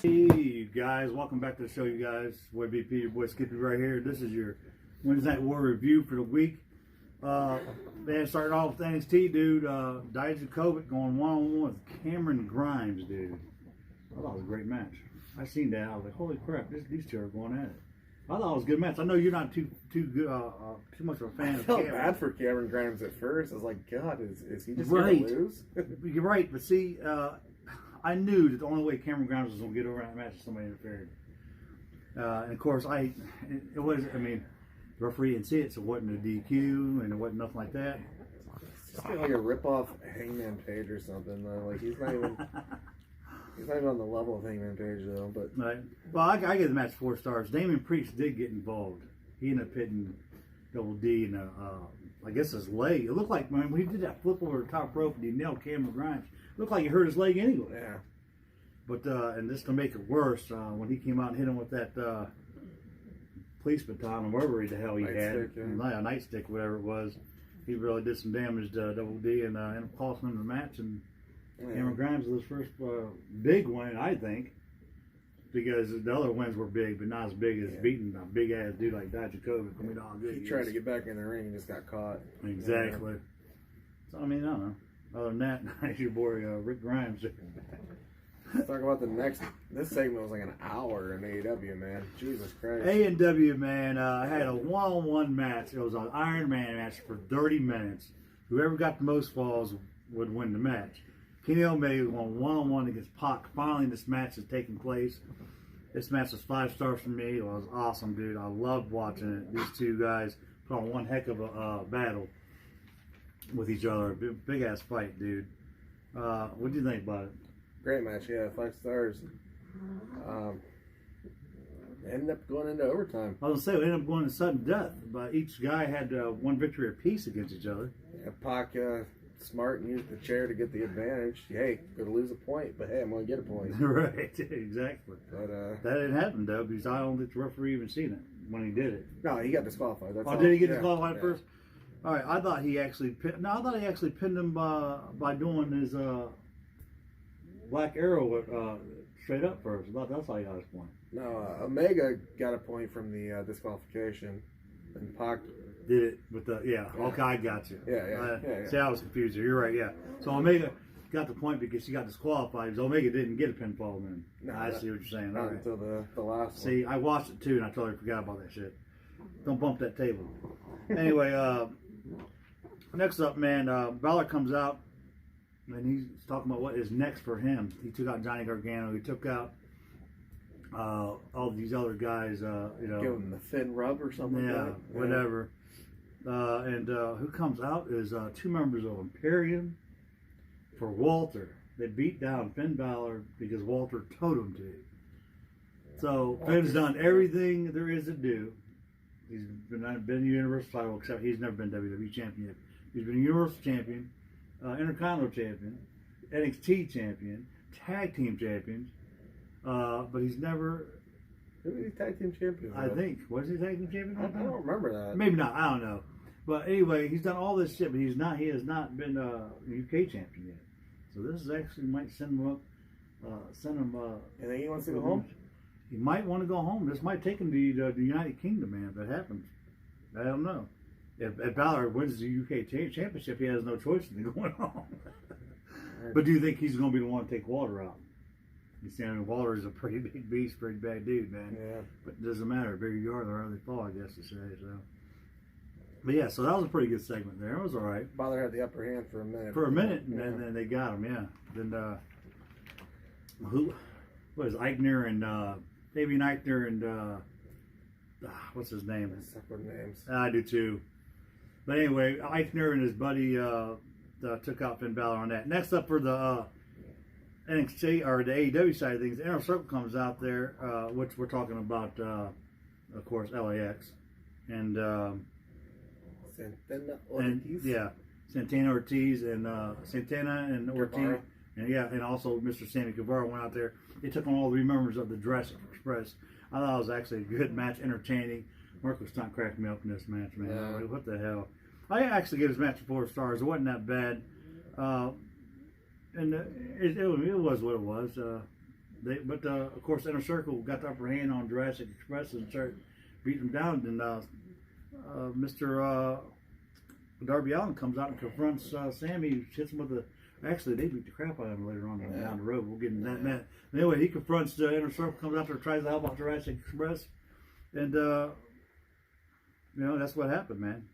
Hey, you guys, welcome back to the show, you guys. Boy BP, your boy Skippy right here. This is your Wednesday Night War review for the week. Man, starting off with NXT, dude. Dijakovic going one-on-one with Cameron Grimes, dude. I thought it was a great match. I seen that. I was like, holy crap, these two are going at it. I thought it was a good match. I know you're not too much of a fan I of felt Cameron. bad for Cameron Grimes at first. I was like, God, is he just Right. going to lose? You're right, but see, I knew that the only way Cameron Grimes was going to get over that match is somebody interfered. And of course, the referee didn't see it, so it wasn't a DQ, and it wasn't nothing like that. It's just like a rip-off Hangman Page or something, though. Like, he's not even on the level of Hangman Page, though. But Right. Well, I give the match 4 stars. Damon Priest did get involved. He ended up hitting Double D in I guess his leg. It looked like, man, when he did that flip over the top rope and he nailed Cameron Grimes, it looked like he hurt his leg anyway. yeah. But, and this to make it worse, when he came out and hit him with that police baton or whatever the hell he had, a nightstick, whatever it was, he really did some damage to Double D and ended up costing him the match. And Cameron Grimes was his first big win, I think, because the other wins were big, but not as big as beating a big ass dude like Dijakovic. I mean, how good He tried to get back in the ring and just got caught. Exactly. So, I mean, I don't know. Other than that, it's your boy Rick Grimes. Let's talk about the next. This segment was like an hour in AEW, man. Jesus Christ. A&W, man, had a one-on-one match. It was an Iron Man match for 30 minutes. Whoever got the most falls would win the match. Kenny Omega won one-on-one against Pac. Finally, this match is taking place. This match was 5 stars for me. It was awesome, dude. I loved watching it. These two guys put on one heck of a battle with each other. Big ass fight, dude. What do you think about it? Great match, yeah. 5 stars. Ended up going into overtime. I was going to say, we ended up going to sudden death, but each guy had one victory apiece against each other. Yeah, Pac smart and used the chair to get the advantage. Hey, could lose a point, but hey, I'm going to get a point. Right, exactly. But that didn't happen, though, because I don't think the referee even seen it when he did it. no, he got disqualified. That's all. Did he get disqualified first? All right, I thought he actually pinned him by doing his Black Arrow straight up first. I thought that's how he got his point. No, Omega got a point from the disqualification, and Pac Did it with the okay, I got you. Yeah. See, I was confused here. You're right. Yeah. So Omega got the point because she got disqualified. Because Omega didn't get a pinfall then. No, I see what you're saying. All not right. until the last one. See, I watched it too, and I totally forgot about that shit. Don't bump that table. Anyway, next up, man, Balor comes out, and he's talking about what is next for him. He took out Johnny Gargano. He took out all these other guys. Give him the Finn rub or something. Yeah, like that. whatever. And who comes out is 2 members of Imperium for Walter. They beat down Finn Balor because Walter told him to. So Finn's done everything there is to do. He's been Universal title, except he's never been WWE champion yet. He's been Universal champion, Intercontinental champion, NXT champion, Tag Team champions, but he's never. Who was he tag team champion? I think was he tag team champion? I don't remember that. Maybe not. I don't know. But anyway, he's done all this shit, but he has not been UK champion yet. So this is actually might send him up. You think he wants to go home? He might want to go home. This might take him to the United Kingdom, man. If that happens, I don't know. If Balor wins the UK championship, he has no choice in going home. But do you think he's going to be the one to take Walter out? You see, I mean, Walter is a pretty big beast, pretty bad dude, man. Yeah. But it doesn't matter. The bigger you are, the harder they fall, I guess to say. So, but yeah, so that was a pretty good segment there. It was all right. Balor had the upper hand for a minute. And then they got him. Yeah. Then what is Eichner and Fabian Eichner and what's his name? Separate names. I do too. But anyway, Eichner and his buddy took out Finn Balor on that. Next up for the NXT or the AEW side of things, the Inner Circle comes out there, which we're talking about, of course, LAX and Santana Ortiz. Santana Ortiz and Santana and Ortiz, and also Mr. Sammy Guevara went out there. They took on all 3 members of the Jurassic Express. I thought it was actually a good match, entertaining. Mark was not cracking me up in this match, man. Yeah. Like, what the hell? I actually gave this match 4 stars. It wasn't that bad. And it was what it was. But of course, Inner Circle got the upper hand on Jurassic Express and started beating them down. And Mr. Darby Allin comes out and confronts Sammy, hits him with a. Actually, they beat the crap out of him later on down the road. We'll get into that man. Anyway, he confronts the Inner Circle, comes out there, tries to help out Jurassic Express, and that's what happened, man.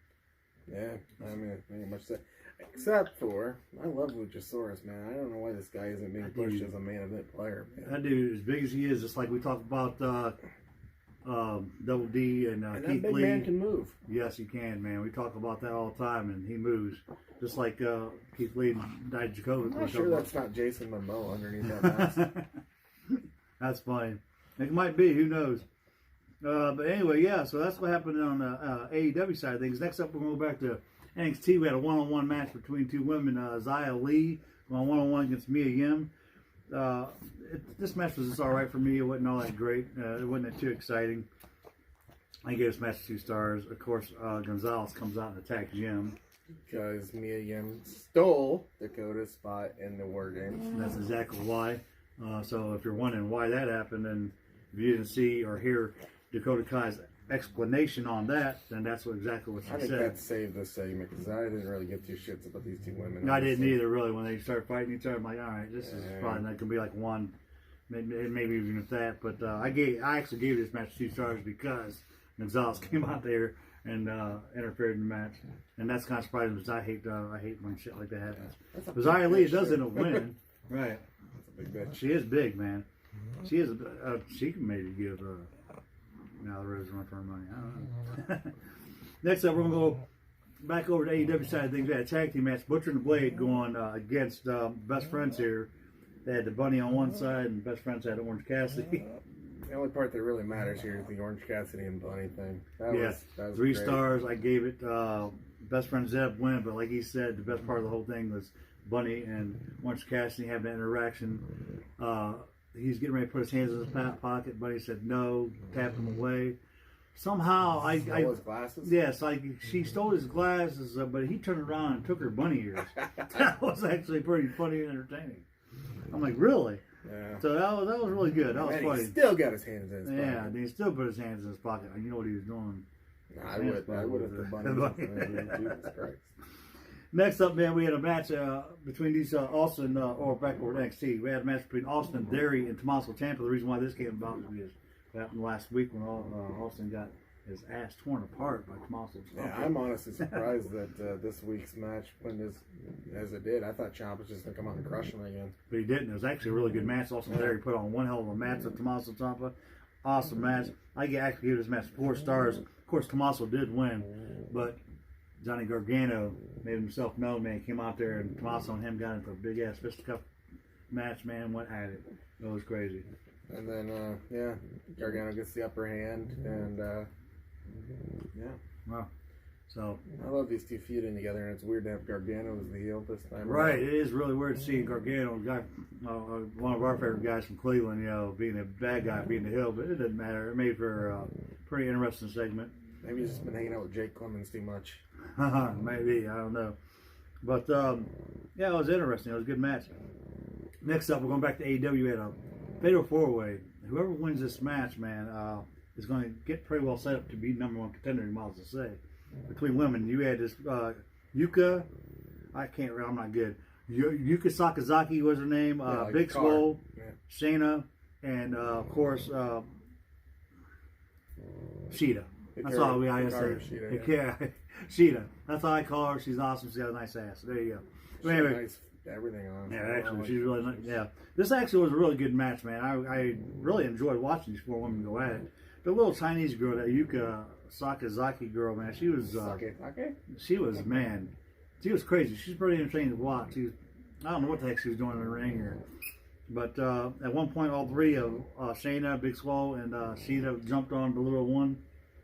Yeah, I mean, pretty much that. Except for, I love Luchasaurus, man. I don't know why this guy isn't being pushed as a main event player, man. That dude, as big as he is, just like we talked about Double D and And Keith that big Lee. man can move. Yes, he can, man. We talk about that all the time, and he moves. Just like Keith Lee and Dijakovic. I'm not sure that's not Jason Momoa underneath that mask. That's funny. It might be. Who knows? But anyway, yeah. So that's what happened on the AEW side of things. Next up, we're going to go back to NXT. We had a one-on-one match between two women. Xia Li going one-on-one against Mia Yim. This match was just all right for me. It wasn't all that great. It wasn't too exciting. I gave this match 2 stars. Of course, Gonzalez comes out and attacks Jim. Because Mia Yim stole Dakota's spot in the War Games. And that's exactly why. So if you're wondering why that happened, and if you didn't see or hear Dakota Kai's explanation on that, then that's exactly what she I think said. that saved this segment because I didn't really give 2 shits about these 2 women. I didn't either, really. When they started fighting each other, I'm like, all right, this is probably not going to be like one, maybe even if that. But I actually gave this match 2 stars because Gonzalez came out there and interfered in the match, and that's kind of surprising because I hate when shit like that happens. Because Xia Li does end up winning, right? That's a big bitch. She is big, man. She is. She can maybe give now the Rose run for her money. I don't know. Next up, we're gonna go back over to AEW side of things. We had a tag team match. Butcher and the Blade going against Best Friends here. They had the Bunny on one side, and Best Friends had Orange Cassidy. The only part that really matters here is the Orange Cassidy and Bunny thing. That was 3 great. stars. I gave it. Best Friends ended up winning, but like he said, the best part of the whole thing was Bunny and Orange Cassidy having that interaction. He's getting ready to put his hands in his pocket. Bunny said no, tapped him away. Somehow, Stole his glasses? Yes, she stole his glasses, but he turned around and took her bunny ears. That was actually pretty funny and entertaining. I'm like, really? Yeah. So that was really good. That was And funny. he still got his hands in his pocket. Yeah, and he still put his hands in his pocket. You know what he was doing. I would have the Bunny. Jesus Christ. Next up, man, we had a match between these Austin, or back over at NXT. We had a match between Austin Theory and Tommaso Ciampa. The reason why this came about is because it happened last week when Austin got his ass torn apart by Tommaso Ciampa. Yeah, I'm honestly surprised that this week's match went as it did. I thought Ciampa was just going to come out and crush him again. But he didn't. It was actually a really good match. Austin Theory put on one hell of a match with Tommaso Ciampa. Awesome match. I actually give this match 4 stars. Of course, Tommaso did win, but Johnny Gargano made himself known, man. He came out there, and Tommaso and him got into a big-ass fisticuff match, man. Went at it. It was crazy. And then, Gargano gets the upper hand, and, Wow. So, I love these 2 feuding together, and it's weird to have Gargano as the heel this time. right. It is really weird to see Gargano, one of our favorite guys from Cleveland, being a bad guy, being the heel, but it doesn't matter. It made for a pretty interesting segment. Maybe he's just been hanging out with Jake Clemens too much. Maybe, I don't know. But, it was interesting. It was a good match. Next up, we're going back to AEW. We had a Fatal 4-Way. Whoever wins this match, man, is going to get pretty well set up to be #1 contender, you might as well say. Between women, you had this Yuka. I'm not good. Yuka Sakazaki was her name. Like Big Swole, Yeah. Shayna, and of course, Sheeta. That's all I say. Sheeta, Sheeta. That's all I call her. She's awesome. She got a nice ass. There you go. She had nice everything on. Yeah, actually, she's really nice. Yeah, this actually was a really good match, man. I really enjoyed watching these 4 women go at it. The little Chinese girl, that Yuka Sakazaki girl, man, she was she was crazy. She's pretty entertaining to watch. I don't know what the heck she was doing in the ring here. But at one point, all 3 of Shayna, Big Swole, and Sheeta jumped on the little one,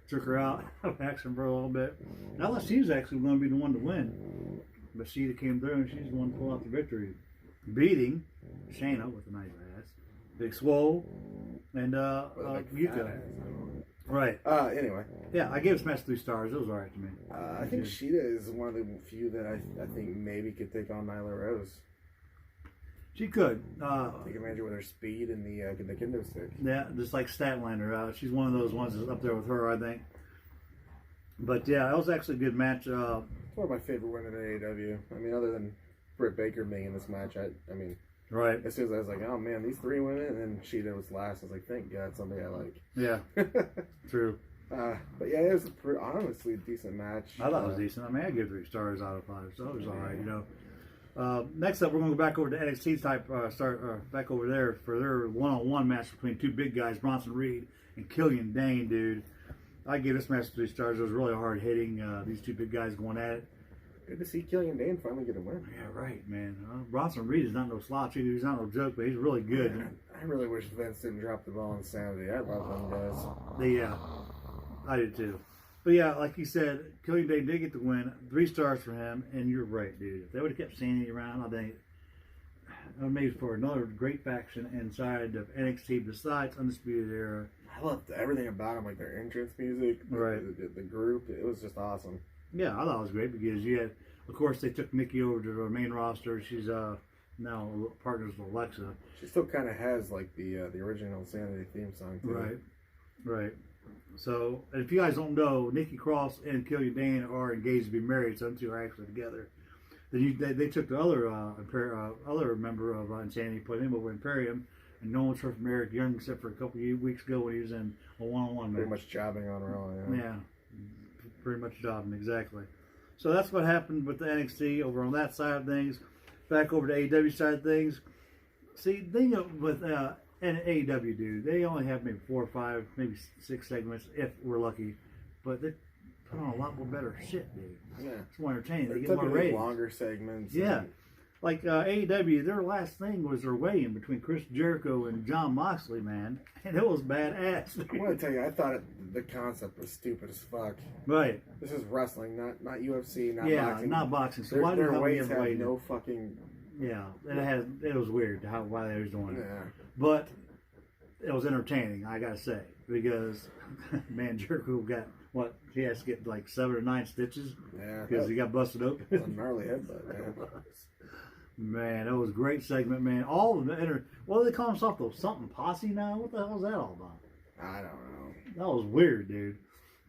took her out of action for a little bit. I thought she was actually going to be the one to win. But Sheeta came through, and she's the one to pull out the victory, beating Shayna with a nice ass, Big Swole, and Yuka. Right. Anyway. Yeah, I gave this match 3 stars. It was alright to me. I think Sheeta is one of the few that I think maybe could take on Nyla Rose. She could. Take advantage with her speed and the kendo stick. Yeah, just like Statlander. She's one of those ones that's up there with her, I think. But yeah, that was actually a good match. It's one of my favorite women in AEW. I mean, other than Britt Baker being in this match, I mean, right. as soon as I was like, oh man, these three women, and then Sheeta was last, I was like, thank God, somebody I like. Yeah, true. But yeah, it was honestly a decent match. I thought it was decent. I mean, I give 3 stars out of 5, so it was all right, you know. Next up, we're going to go back over to NXT type, back over there for their one-on-one match between 2 big guys, Bronson Reed and Killian Dane, dude. I gave this match 3 stars. It was really hard hitting. These 2 big guys going at it. Good to see Killian Dane finally get a win. Yeah, right, man. Bronson Reed is not no slouch either. He's not no joke, but he's really good. Man, I really wish Vince didn't drop the ball on Sanity. I love them guys. Yeah, I did too. But yeah, like you said, Killian Dane did get the win. 3 stars for him, and you're right, dude. If they would have kept Sandy around, I think maybe for another great faction inside of NXT besides Undisputed Era. I loved everything about them, like their entrance music, Right. the group. It was just awesome. Yeah, I thought it was great because you had, of course, they took Nikki over to the main roster. She's now partners with Alexa. She still kind of has like the original Sanity theme song too. Right, right. So, if you guys don't know, Nikki Cross and Killian Dane are engaged to be married, so them 2 are actually together. Then they took the other member of Insanity, put him over Imperium, and no one's heard from Eric Young except for a couple of weeks ago when he was in a one-on-one match. Pretty much jobbing on Raw. Yeah, pretty much jobbing, exactly. So that's what happened with the NXT over on that side of things. Back over to AEW side of things. See, the thing with AEW, dude, they only have maybe 4 or 5, maybe 6 segments if we're lucky, but they put on a lot more better shit, dude. Yeah, it's more entertaining. They they're get more ratings. longer segments. Yeah. And Like AEW, their last thing was their weigh-in between Chris Jericho and Jon Moxley, man, and it was badass. I want to tell you, I thought the concept was stupid as fuck. Right. This is wrestling, not UFC, not Yeah, boxing. not boxing. So Their, why do their they weights have have weigh-in? no fucking. Yeah, it was weird why they was doing it, Yeah. but it was entertaining. I gotta say, because man, Jericho got what he has to get like 7 or 9 stitches Yeah. because he got busted open. That's a gnarly headbutt, man. Man, that was a great segment, man. All of the what do they call themselves though? Something posse now? What the hell is that all about? I don't know. That was weird, dude.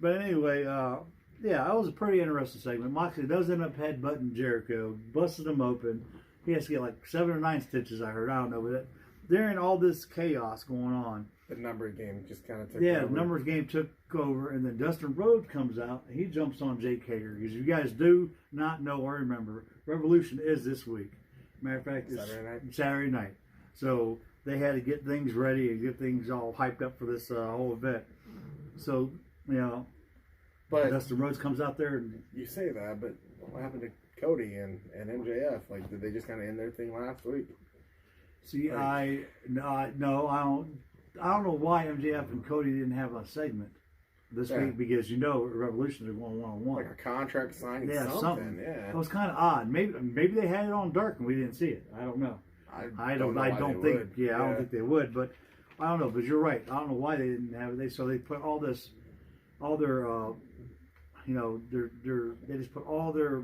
But anyway, yeah, that was a pretty interesting segment. Moxley does end up headbutting Jericho, busted him open. He has to get like 7 or 9 stitches, I heard. I don't know, but during all this chaos going on, The number game just kind of took yeah, over. the numbers game took over, and then Dustin Rhodes comes out, and he jumps on Jake Hager. Because you guys do not know or remember, Revolution is this week. Matter of fact, it's Saturday night. So they had to get things ready and get things all hyped up for this whole event. So, you know, But Dustin Rhodes comes out there and you say that, but what happened to Cody and MJF? Like, did they just kind of end their thing last week? see, I don't know why MJF and Cody didn't have a segment this week because you know Revolution are going one-on-one. Like a contract signing, Yeah, something. Yeah. It was kind of odd. Maybe they had it on dark and we didn't see it. I don't know. I don't think they would, but I don't know. But you're right. I don't know why they didn't have it. So they put all their, they just put all their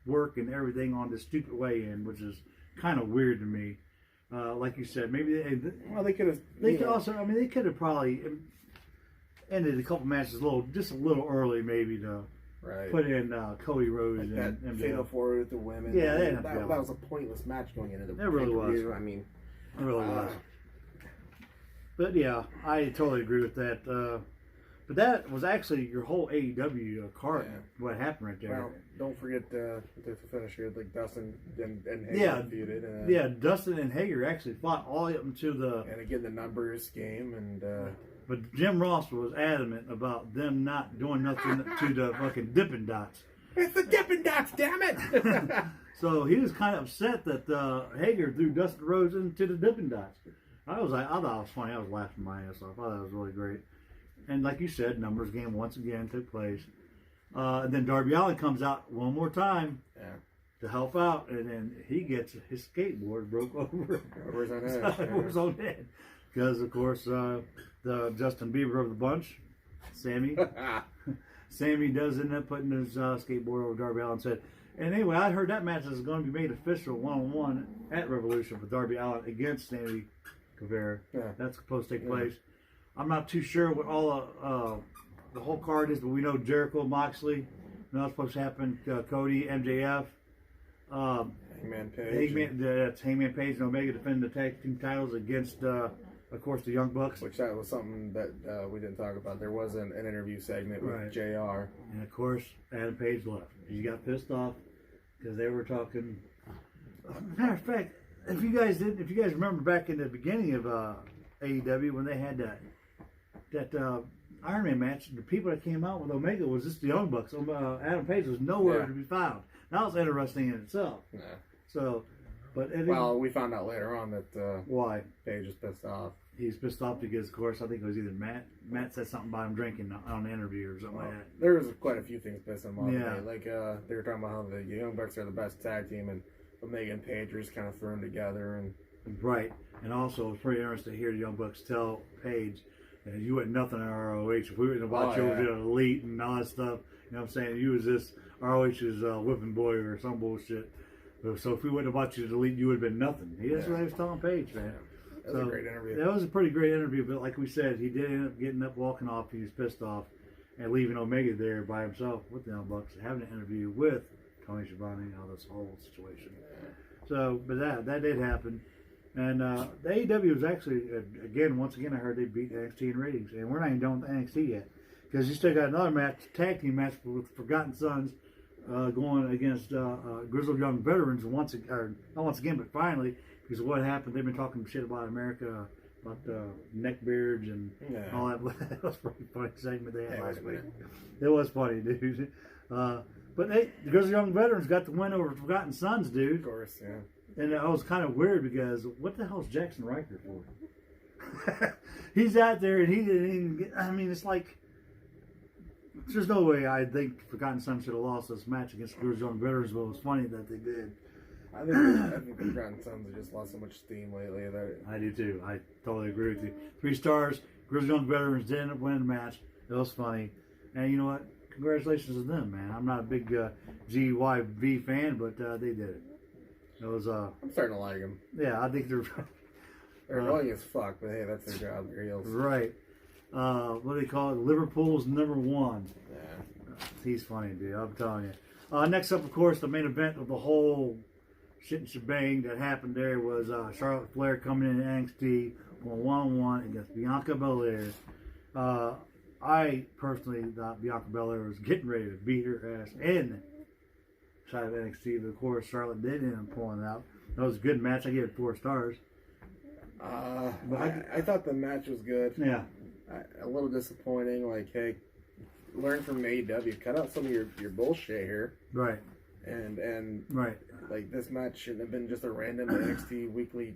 work and everything on this stupid weigh-in, which is kind of weird to me. Like you said, maybe they could have. They could also. I mean, they could have probably ended a couple matches just a little early, maybe to put in Cody Rhodes like and that Fatal 4 with the women. Yeah, that was a pointless match going into the. It really was. I mean, it really was. But yeah, I totally agree with that. But that was actually your whole AEW card. Yeah. What happened right there? Well, don't forget the finish here, like Dustin and Hager feuded. Yeah, Dustin and Hager actually fought all up into the. And again, the numbers game and. But Jim Ross was adamant about them not doing nothing to the fucking Dippin' Dots. It's the Dippin' Dots, damn it! So he was kind of upset that Hager threw Dustin Rhodes into the Dippin' Dots. I thought it was funny. I was laughing my ass off. I thought that was really great. And like you said, numbers game once again took place. And then Darby Allin comes out one more time to help out, and then he gets his skateboard broke over. Over his own head. Because, of course, the Justin Bieber of the bunch, Sammy Sammy does end up putting his skateboard over Darby Allin. Said, and anyway, I heard that match is going to be made official 1-on-1 at Revolution for Darby Allin against Sammy Guevara. Yeah. That's supposed to take place. I'm not too sure what all the whole card is, but we know Jericho, Moxley. That's supposed to happen. Cody, MJF. Hangman Page. That's Hangman Page and Omega defend the tag team titles against, of course, the Young Bucks. Which that was something that we didn't talk about. There was an interview segment with JR. And of course, Adam Page left. He got pissed off because they were talking. Matter of fact, if you guys remember back in the beginning of AEW when they had that Iron Man match, the people that came out with Omega was just the Young Bucks. Adam Page was nowhere to be found. That was interesting in itself. Yeah. So, but we found out later on that why Page is pissed off. He's pissed off because, of course, I think it was either Matt. Matt said something about him drinking on the interview or something like that. There was quite a few things pissing him off. Yeah. Like they were talking about how the Young Bucks are the best tag team, and Omega and Page are just kind of thrown together. And right, and also it's pretty interesting to hear the Young Bucks tell Page that you were nothing in ROH. If we were to watch you with Elite and all that stuff, you know what I'm saying? You was this ROH's whipping boy or some bullshit. So if we wouldn't have watched you at Elite, you would have been nothing. That's what he was telling Page, man. That was a great interview. That was a pretty great interview, but like we said, he did end up getting up, walking off. He was pissed off, and leaving Omega there by himself with the Young Bucks, having an interview with Tony Schiavone and all this whole situation. So, but that did happen. And the AEW was actually, once again, I heard they beat NXT in ratings. And we're not even done with NXT yet. Because you still got another match, tag team match with Forgotten Sons going against Grizzled Young Veterans not once again, but finally, because of what happened. They've been talking shit about America, about neckbeards and all that. That was a pretty funny segment they had last week. It was funny, dude. But the Grizzled Young Veterans got the win over Forgotten Sons, dude. Of course, yeah. And it was kind of weird because what the hell is Jackson Riker for? He's out there and he didn't even get, I mean, it's like, there's no way I think Forgotten Sons should have lost this match against Grizzled Young Veterans, but it was funny that they did. I think the Forgotten Sons have just lost so much steam lately. I do too. I totally agree with you. 3 stars. Grizzled Young Veterans did end up winning the match. It was funny. And you know what? Congratulations to them, man. I'm not a big GYV fan, but they did it. It was I'm starting to like them. Yeah, I think they're annoying as fuck, but hey, that's their job. They're heels. Right. What do they call it? Liverpool's #1. Yeah. He's funny, dude. I'm telling you. Next up, of course, the main event of the whole shit and shebang that happened there was Charlotte Flair coming in NXT on 1-on-1 against Bianca Belair. I personally thought Bianca Belair was getting ready to beat her ass in side of NXT, but of course Charlotte did end up pulling it out. That was a good match. I gave it 4 stars. I thought the match was good. Yeah. A little disappointing. Like, hey, learn from AEW. Cut out some of your bullshit here. Right. And right. Like, this match shouldn't have been just a random NXT weekly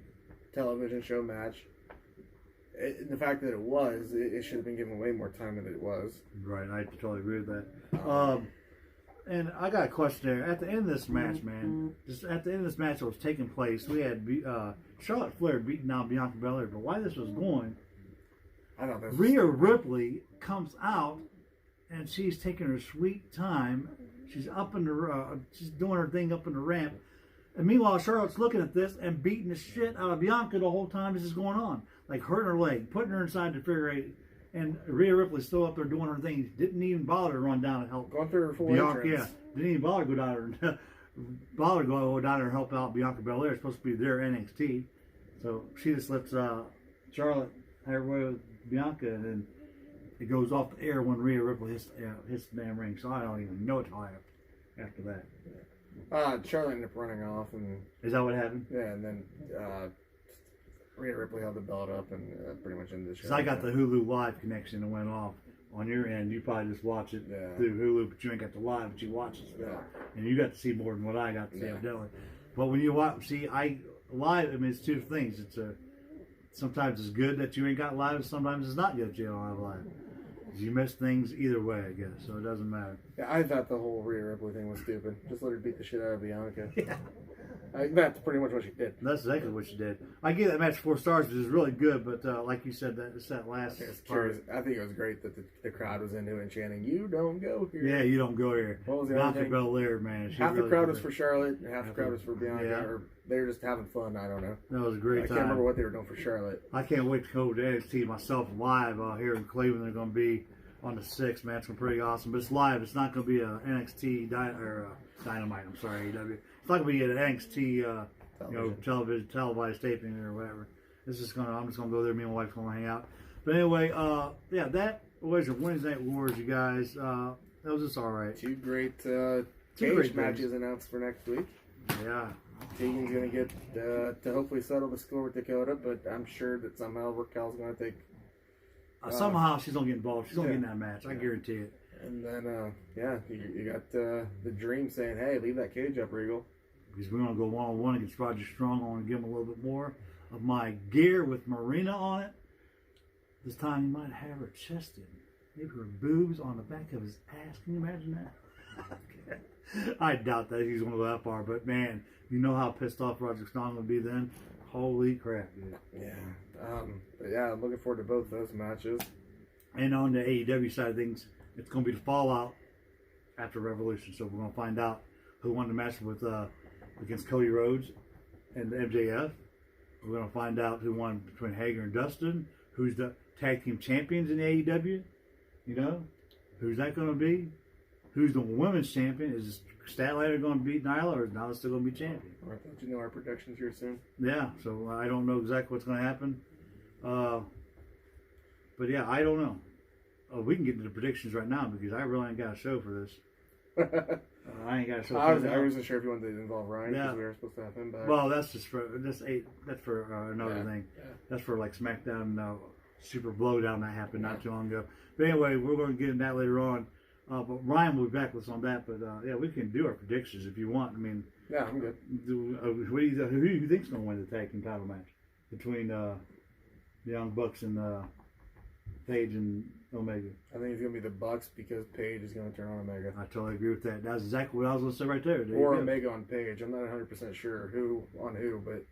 television show match. The fact that it should have been given way more time than it was. Right, I totally agree with that. And I got a question there. At the end of this match, man, just at the end of this match that was taking place, we had Charlotte Flair beating down Bianca Belair. But why this was going, Rhea Ripley comes out and she's taking her sweet time. She's up in the, she's doing her thing up in the ramp. And meanwhile, Charlotte's looking at this and beating the shit out of Bianca the whole time this is going on. Like hurting her leg, putting her inside the figure 8. And Rhea Ripley's still up there doing her thing. Didn't even bother to run down and help. Going through her full Bianca, entrance. yeah. Didn't even bother to go down there. Go down there and help out Bianca Belair. It's supposed to be their NXT. So she just lets Charlotte have her way with Bianca, and then it goes off the air when Rhea Ripley hits the damn ring. So I don't even know what happened after that. Charlotte ended up running off, and is that what happened? Yeah, and then Rhea Ripley held the belt up and pretty much ended the show. Because I got the Hulu Live connection and went off on your end. You probably just watch it through Hulu, but you ain't got the live, but you watch it still. Yeah. And you got to see more than what I got to see, evidently. But when you watch, live, I mean, it's two things. Sometimes it's good that you ain't got live, sometimes it's not good that you don't have live. You miss things either way, I guess, so it doesn't matter. Yeah, I thought the whole Rhea Ripley thing was stupid. Just let her beat the shit out of Bianca. Yeah. That's pretty much what she did. That's exactly what she did. I gave that match 4 stars, which is really good, but like you said, it's that last part. I think it was great that the crowd was into it and chanting, "You don't go here." Yeah, you don't go here. What was the Not other for thing? Belair, man. Half the crowd was for Charlotte, and half the crowd was for Bianca. Yeah. Or they were just having fun. I don't know. That was a great I time. can't remember what they were doing for Charlotte. I can't wait to go to NXT myself live here in Cleveland. They're going to be on the 6th, man. It's going to be pretty awesome. But it's live. It's not going to be a NXT Dynamite. I'm sorry, AEW. It's not going to be an NXT televised taping or whatever. I'm just gonna go there. Me and my wife's gonna hang out. But anyway, that was your Wednesday Night Wars, you guys. That was just all right. Two great great matches announced for next week. Yeah. Tegan's gonna get to hopefully settle the score with Dakota, but I'm sure that somehow Raquel's gonna take. Somehow she's gonna get involved. She's gonna get in that match. I guarantee it. And then you got the Dream saying, "Hey, leave that cage up, Regal." Because we're going to go one-on-one against Roger Strong. I want to give him a little bit more of my gear with Marina on it. This time he might have her chest in. Maybe her boobs on the back of his ass. Can you imagine that? I doubt that he's going to go that far. But, man, you know how pissed off Roger Strong will be then. Holy crap, dude. Yeah. I'm looking forward to both those matches. And on the AEW side of things, it's going to be the fallout after Revolution. So we're going to find out who won the match with against Cody Rhodes and the MJF. We're going to find out who won between Hager and Dustin. Who's the tag team champions in the AEW? You know? Who's that going to be? Who's the women's champion? Is Statlander going to beat Nyla, or is Nyla still going to be champion? All right, don't you know our predictions here soon? Yeah, so I don't know exactly what's going to happen. But yeah, I don't know. We can get into the predictions right now because I really ain't got a show for this. I ain't got a show. I wasn't sure if you wanted to involve Ryan because Yeah. we were supposed to have him back. Well, that's for another thing. Yeah. That's for like SmackDown Super Blowdown that happened not too long ago. But anyway, we're going to get into that later on. But Ryan will be back with us on that. But yeah, we can do our predictions if you want. I mean, yeah, I'm good. Who do you think's going to win the tag team title match between the Young Bucks and Paige and Omega? I think it's going to be the Bucks because Paige is going to turn on Omega. I totally agree with that. That's exactly what I was going to say right there. Or Omega on Paige. I'm not 100% sure who, but...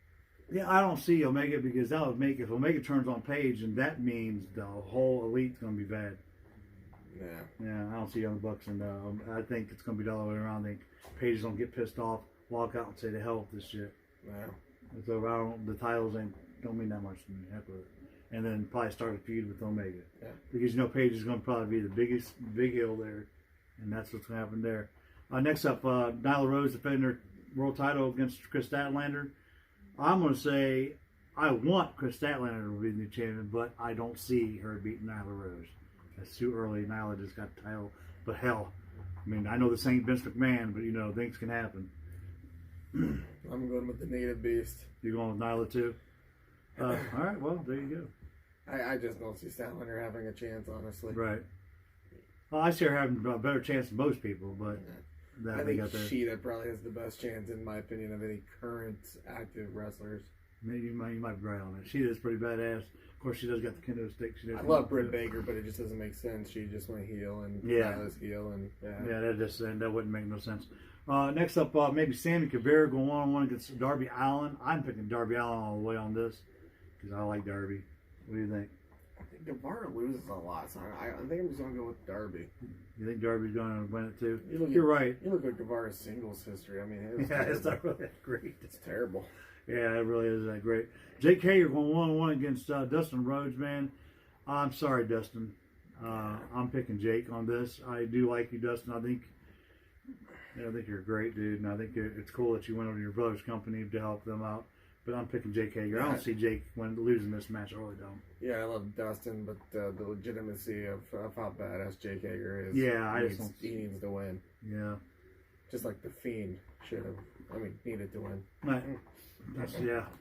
Yeah, I don't see Omega because that would make, if Omega turns on Paige, and that means the whole Elite's going to be bad. Yeah, I don't see Young Bucks, and I think it's going to be the other way around. I think Paige is going to get pissed off, walk out and say the hell with this shit. Yeah. And so the titles don't mean that much to me. Heck with it. And then probably start a feud with Omega. Yeah. Because Paige is going to probably be the big heel there, and that's what's going to happen there. Next up, Nyla Rose defending her world title against Chris Statlander. I'm going to say I want Chris Statlander to be the new champion, but I don't see her beating Nyla Rose. That's too early. Nyla just got the title. But hell, I mean, I know this ain't Vince McMahon, but things can happen. I'm going with the Native Beast. You're going with Nyla too? All right, well, there you go. I just don't see Statlander having a chance, honestly. Right. Well, I see her having a better chance than most people, but I think Sheeta probably has the best chance, in my opinion, of any current active wrestlers. Maybe you might be right on that. She is pretty badass. Of course, she does got the kendo stick. I love Britt Baker, but it just doesn't make sense. She just went heel, and Nyla's heel, and that wouldn't make no sense. Next up, maybe Sammy Guevara going one-on-one against Darby Allin. I'm picking Darby Allin all the way on this because I like Darby. What do you think? I think Guevara loses a lot, so I think I'm just going to go with Darby. You think Darby's going to win it too? You're right. You look at Guevara's singles history. I mean, it's not really that great. It's terrible. Yeah, it really is that great. Jake Hager going one-on-one against Dustin Rhodes, man. I'm sorry, Dustin. I'm picking Jake on this. I do like you, Dustin. I think you're a great dude, and I think it's cool that you went over to your brother's company to help them out. But I'm picking Jake Hager. I don't see Jake losing this match. I really don't. Yeah, I love Dustin, but the legitimacy of how badass Jake Hager is. Yeah, he needs to win. Yeah. Just like the Fiend needed to win. Right.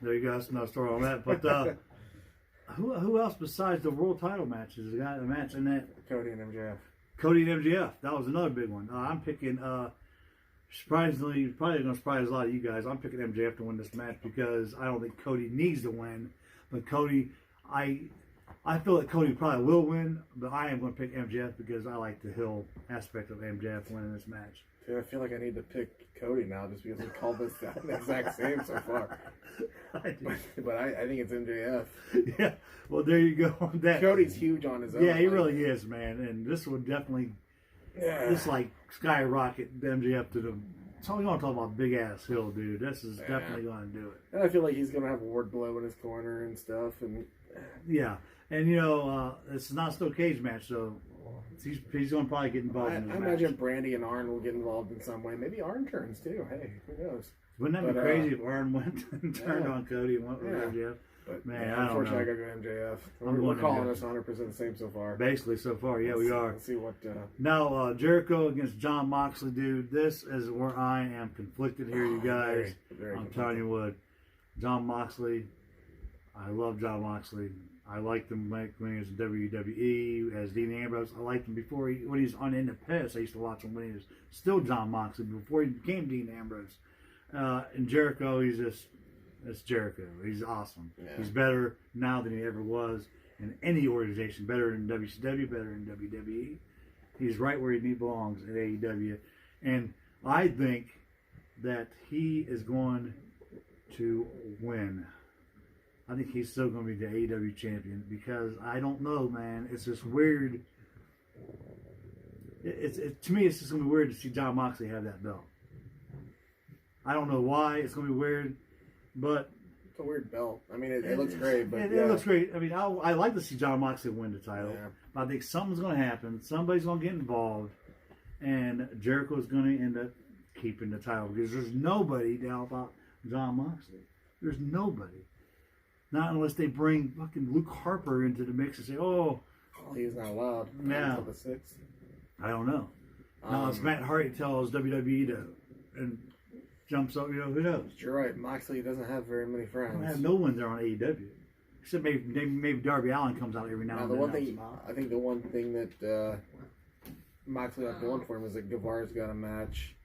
There you go. That's another story on that. But who else besides the world title matches got a match in that? Cody and MJF. Cody and MJF. That was another big one. I'm picking. Surprisingly, probably going to surprise a lot of you guys. I'm picking MJF to win this match because I don't think Cody needs to win. But Cody, I I feel that Cody probably will win, but I am going to pick MJF because I like the heel aspect of MJF winning this match. Dude, I feel like I need to pick Cody now just because we called this the exact same so far. But I think it's MJF. Yeah, well, there you go. That Cody's huge on his own. Yeah, he really is, man. And this would definitely, this like skyrocket MJF to the. So we want to talk about big ass hill, dude. This is definitely going to do it. And I feel like he's going to have Wardlow in his corner and stuff. And yeah, and you know, it's not a steel cage match, so he's going to probably get involved in this I match. imagine Brandy and Arn will get involved in some way. Maybe Arn turns too. Hey, who knows? Wouldn't that be crazy if Arn went and turned on Cody and went with MJF? But man, I don't unfortunately, know. I got to go MJF. I'm We're going calling MJF. us 100% the same so far. Basically, so far, yeah, we are. Let's see what. Now, Jericho against John Moxley, dude. This is where I am conflicted here, you guys. Very I'm telling you what, John Moxley. I love John Moxley. I liked him when he was in WWE as Dean Ambrose. I liked him before when he was on Independence. I used to watch him when he was still John Moxley before he became Dean Ambrose. And Jericho, it's Jericho. He's awesome. Yeah. He's better now than he ever was in any organization. Better in WCW, better in WWE. He's right where he belongs at AEW. And I think that he is going to win. I think he's still going to be the AEW champion because I don't know, man. It's just weird. To me, it's just going to be weird to see John Moxley have that belt. I don't know why. It's going to be weird, but It's a weird belt. I mean, it looks great, but it looks great. I mean, I like to see John Moxley win the title, Yeah. but I think something's going to happen. Somebody's going to get involved, and Jericho's going to end up keeping the title because there's nobody to help out John Moxley. There's nobody. Not unless they bring fucking Luke Harper into the mix and say, "Oh, he's not allowed." Yeah. Until the 6th. I don't know." Now it's Matt Hardy tells WWE to and jumps up. You know, who knows? You're right. Moxley doesn't have very many friends. I have no one there on AEW. Except maybe Darby Allin comes out every now Now, and the then. one thing I think the one thing that Moxley had going for him is that Guevara's got a match,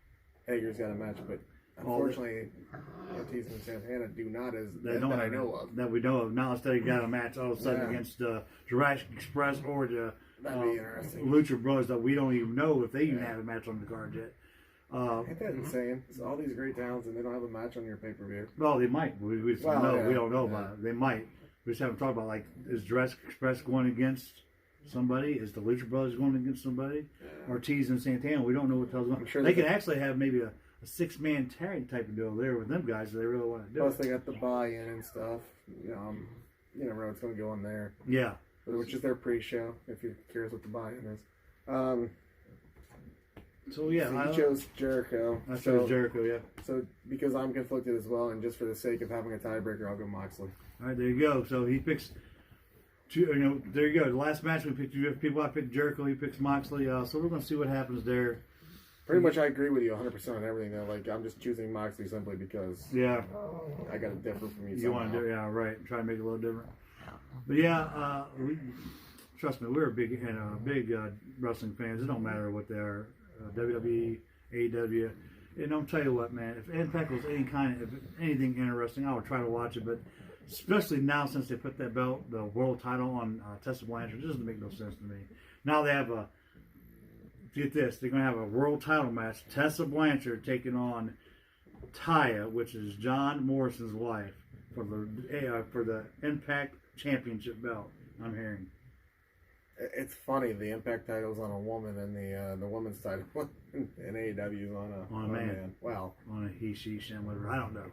Hager's got a match, but unfortunately, Ortiz and Santana do not that I know of. That we know of. Now instead he got a match all of a sudden Yeah. against Jurassic Express or the That'd be interesting. Lucha Bros that we don't even know if they even have a match on the card yet. Ain't that insane? It's all these great towns and they don't have a match on your pay-per-view. Well, they might. We just don't Well, know. yeah, We don't know yeah. about it. They might. We just haven't talked about like is Jurassic Express going against somebody? Is the Lucha Brothers going against somebody? Ortiz and Santana. We don't know what the hell's going on. I'm sure They they- could actually have maybe a 6-man tag type of deal there with them guys if they really want to do Plus, it. they got the buy-in and stuff. You never know what's going to go on there. Yeah. Which is their pre-show, if you're curious what the buy-in is. So yeah, So you chose Jericho. I chose Jericho. Yeah. So because I'm conflicted as well, and just for the sake of having a tiebreaker, I'll go Moxley. All right, there you go. So he picks two. You know, there you go. The last match we picked people. I picked Jericho. He picks Moxley. So we're gonna see what happens there. Pretty much, I agree with you 100% on everything. Though, like I'm just choosing Moxley simply because Yeah. I got to differ from you. You want to do? Yeah, right. Try to make it a little different. But yeah, trust me, we're big wrestling fans. It don't matter what they are, WWE, AEW. And I'll tell you what, man. If Impact was anything interesting, I would try to watch it. But especially now, since they put that belt, the world title on Tessa Blanchard, it doesn't make no sense to me. Now they have get this, they're going to have a world title match. Tessa Blanchard taking on Taya, which is John Morrison's wife, for the Impact Championship belt. I'm hearing. It's funny the Impact title's on a woman and the women's title in AEW is on a man. Wow. On a he, she, she, whatever. I don't know.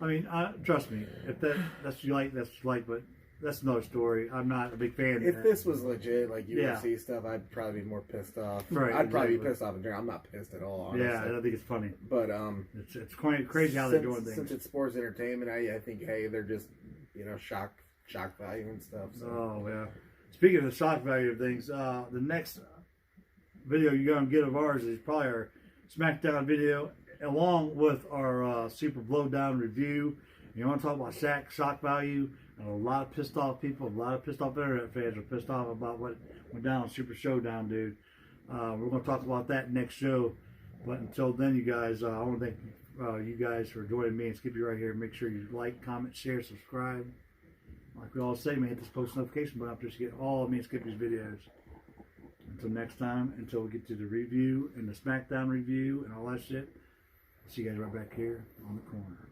I mean, trust me. If that's what you like, that's what you like. But that's another story. I'm not a big fan. of If that. this was legit, like UFC Yeah. stuff, I'd probably be more pissed off. Right, I'd probably be exactly. pissed off in general. I'm not pissed at all, honestly. Yeah, I think it's funny. But It's quite crazy how they're doing since things. it's sports entertainment, I think hey, they're just shock value and stuff. So. Oh yeah. Speaking of the shock value of things, the next video you're gonna get of ours is probably our SmackDown video, along with our Super Blowdown review. You want to talk about shock value? And a lot of pissed off people, a lot of pissed off internet fans are pissed off about what went down on Super Showdown, dude. We're gonna talk about that next show. But until then, you guys, I want to thank you guys for joining me and Skippy right here. Make sure you like, comment, share, subscribe. My like we all say, man, hit this post notification button up there to get all of me and Skippy's videos. Until next time, until we get to the review and the SmackDown review and all that shit, see you guys right back here on the corner.